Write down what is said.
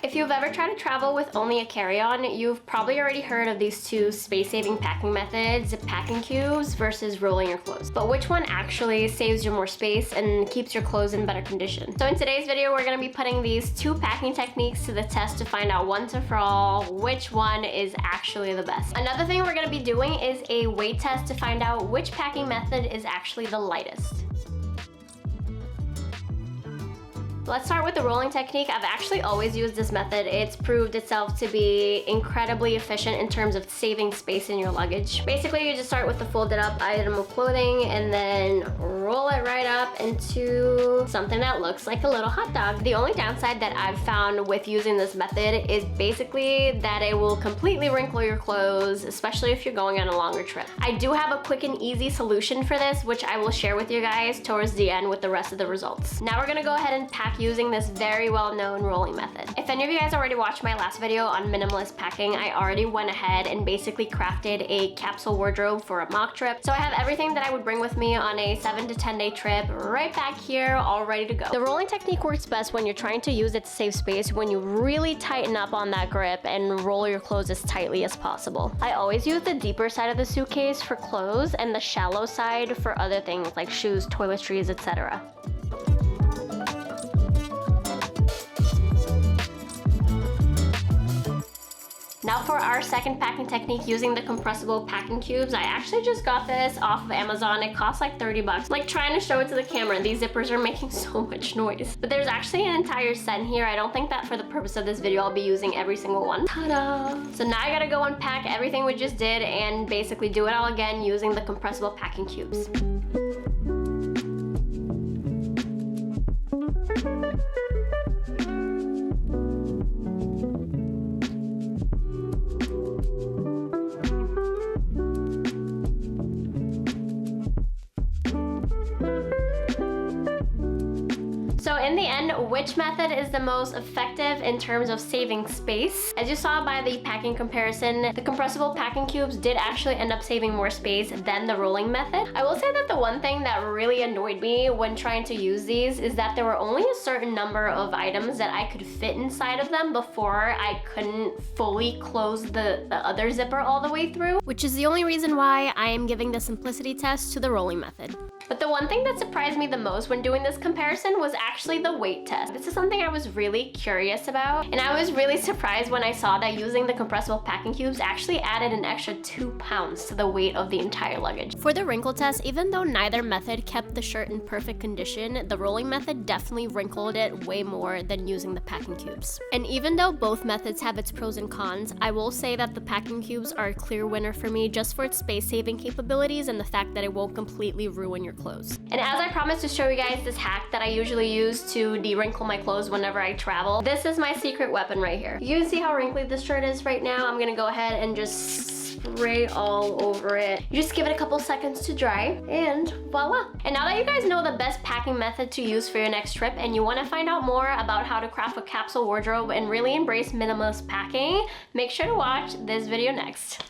If you've ever tried to travel with only a carry-on, you've probably already heard of these two space-saving packing methods, packing cubes versus rolling your clothes. But which one actually saves you more space and keeps your clothes in better condition? So in today's video, we're gonna be putting these two packing techniques to the test to find out once and for all which one is actually the best. Another thing we're gonna be doing is a weight test to find out which packing method is actually the lightest. Let's start with the rolling technique. I've actually always used this method. It's proved itself to be incredibly efficient in terms of saving space in your luggage. Basically, you just start with the folded up item of clothing and then roll it right up into something that looks like a little hot dog. The only downside that I've found with using this method is basically that it will completely wrinkle your clothes, especially if you're going on a longer trip. I do have a quick and easy solution for this, which I will share with you guys towards the end with the rest of the results. Now we're gonna go ahead and pack using this very well-known rolling method. If any of you guys already watched my last video on minimalist packing, I already went ahead and basically crafted a capsule wardrobe for a mock trip. So I have everything that I would bring with me on a 7 to 10 day trip right back here, all ready to go. The rolling technique works best when you're trying to use it to save space, when you really tighten up on that grip and roll your clothes as tightly as possible. I always use the deeper side of the suitcase for clothes and the shallow side for other things like shoes, toiletries, etc. Now for our second packing technique using the compressible packing cubes, I actually just got this off of Amazon. It costs like 30 bucks. Like trying to show it to the camera, these zippers are making so much noise. But there's actually an entire set in here. I don't think that for the purpose of this video, I'll be using every single one. Ta-da! So now I gotta go unpack everything we just did and basically do it all again using the compressible packing cubes. So in the end, which method is the most effective in terms of saving space? As you saw by the packing comparison, the compressible packing cubes did actually end up saving more space than the rolling method. I will say that the one thing that really annoyed me when trying to use these is that there were only a certain number of items that I could fit inside of them before I couldn't fully close the other zipper all the way through, which is the only reason why I am giving the simplicity test to the rolling method. But the one thing that surprised me the most when doing this comparison was actually the weight test. This is something I was really curious about, and I was really surprised when I saw that using the compressible packing cubes actually added an extra 2 pounds to the weight of the entire luggage. For the wrinkle test, even though neither method kept the shirt in perfect condition, the rolling method definitely wrinkled it way more than using the packing cubes. And even though both methods have its pros and cons, I will say that the packing cubes are a clear winner for me just for its space-saving capabilities and the fact that it won't completely ruin your clothes. And as I promised to show you guys this hack that I usually use to de-wrinkle my clothes whenever I travel, this is my secret weapon right here. You can see how wrinkly this shirt is right now. I'm gonna go ahead and just spray all over it. You just give it a couple seconds to dry and voila. And now that you guys know the best packing method to use for your next trip and you want to find out more about how to craft a capsule wardrobe and really embrace minimalist packing, make sure to watch this video next.